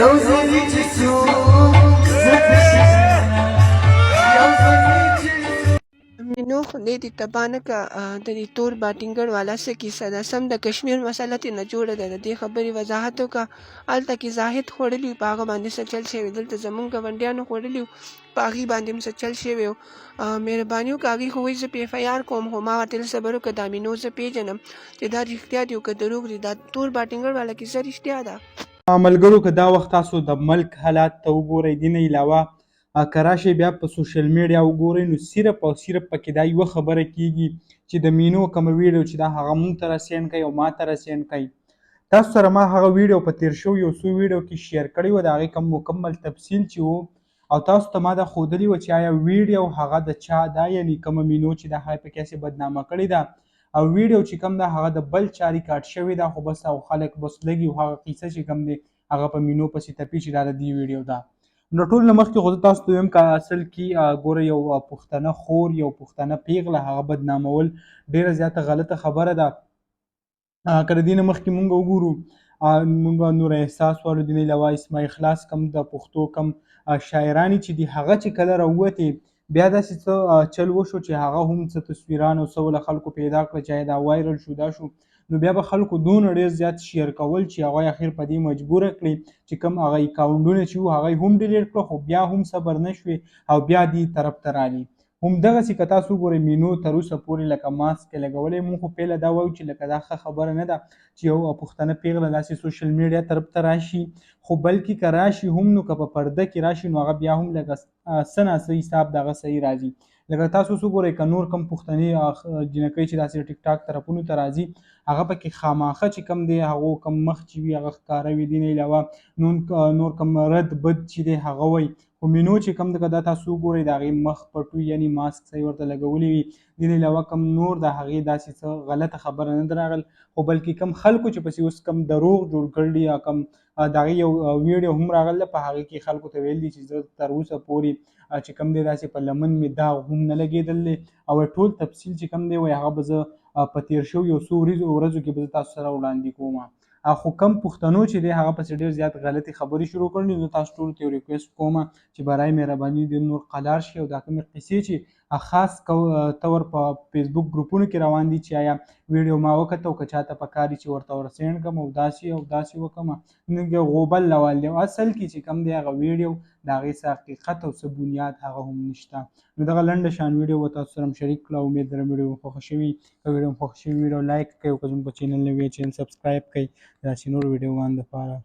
یو ځلې چې څوک زه یو ځلې چې مینو خدای دې تباه نه کا د دې تور باټینګر والا څه کیسه ده سم د کشمیر مسله ترې نه جوړه ده د دې خبرې وضاحت وکړه هلته کې زاهد خوړلي وو په هغه باندې څه چل شوی دلته زمونږ ګاونډیانو خوړلي وو په هغې باندې هم څه چل شوی وو مهرباني وکړه هغې خو وایي زه پې اف آی آر کوم خو ما ورته صبر وکړه دا مینو زه پیژنم چې دا رښتیا دي او که دروغ دي دا تور باټینګر والا کیسه رښتیا ده ملګرو که دا وخت تاسو د ملک حالات ته وګورئ دې نه علاوه که راشئ بیا په سوشل میډیا وګورئ نو صرف او صرف پکې دا یوه خبره کیږي چې د مینو کومه ویډیو چې دا هغه مونږ ته راسینډ کوي او ما ته راسینډ کوي تاسو سره ما هغه ویډیو په تیر شوي یو څو ویډیو کې شیر کړی و د هغې کوم مکمل تفصیل چې و او تاسو ته ما دا ښودلي وه چې آیا ویډیو هغه د چا ده یعنې کومه مینو چې دا هغه پکې هسې بدنامه کړې ده او ویډیو چې کوم ده هغه د بل چا ریکارډ شوې ده خو بس او خلک بس لږ یو هغه قیصه چې کوم دی هغه په مینو پسې تپي چې دا د دې ویډیو ده نو ټول نه مخکې خو زه تاسو ته وایم که اصل کې ګوره یو پښتنه خور یو پښتنه پیغله هغه بدنامول ډېره زیاته غلطه خبره ده که د دې نه مخکې مونږ وګورو مونږ نور احساس والو دې نه علاوه اسماعیل خلاص کم د پښتو کم شاعرانې چې دي هغه چې کله راووتې بیا داسې څه چل وشو چې هغه هم څه تصویران او څه له خلکو پیدا کړه چې دا وایرل شو دا شو نو بیا به خلکو دونه ډېر زیات شیر کول چې هغه اخر په دې مجبوره کړي چې کوم هغه اکاونټونه چې وو هغه هم ډیلیټ کړه خو بیا هم صبر نه شوې او بیا دې طرف ته رالي همدغسې که تاسو وګورئ مینو تر اوسه پورې لکه ماسک یې لګولی مونږ خو پیله دا وایو چې لکه دا ښه خبره نه ده چې یو پښتنه پیغله داسې سوشل میډیا طرف ته راشي خو بلکې که راشي هم نو که په پرده کې راشي نو هغه بیا هم لکه څه ناڅه حساب د هغه صحیح راځي لکه تاسو اوس وګورئ که نور کم پښتنې جنکۍ چې داسې ټیک ټاک طرفونو ته راځي هغه پکې خاماخه چې کم دی هغو کم مخ چې وي هغه ښکاره وي دې نه علاوه نور کم رد بد چې دی هغه وایي خو مینو چې کم ده که دا تاسو وګورئ د هغې مخ پټو یعنې ماسک صحیح ورته لګولی وي دې نه علاوه کم نور د هغې داسې څه غلطه خبره نه ده راغل خو بلکې کم خلکو چې پسې اوس کم دروغ جوړ کړي یا کم د هغې یو ویډیو هم راغله په هغې کې خلکو ته ویل دي چې زه تر اوسه پورې چې کم دی داسې په لمن مې داغ هم نه لګېدل دی او ټول تفصیل چې کم دی وایي هغه به زه په تیر شوي یو څو ورځو کې به زه تاسو سره وړاندې کوم خو کم پښتنو چې دی هغه پسې ډېر زیات غلطې خبرې شروع کړي زه تاسو ټولو ته یو ریکویسټ کوم چې برای مهرباني دې نور قلار شي او دا کومې قیسې چې خاص طور په فیسبوک ګروپونو کې روان دي چې آیا ویډیو ما وکته او که چاته پکار دي چې ورته ورسینډ کړم او داسې وکړم نو غوبل لوال دی اصل کې چې کم دی هغه ویډیو د هغې څه حقیقت او څه بنیاد هغه هم نشته نو دغه لنډه شان ویډیو به تاسو سره شریک کړه امید لرم ویډیو خوښه شوي که ویډیو خوښه شوي ویډیو لایک کړئ او که زموږ په چینل نوی چینل سبسکرایب کړئ داسې نور ویډیوګانو دپاره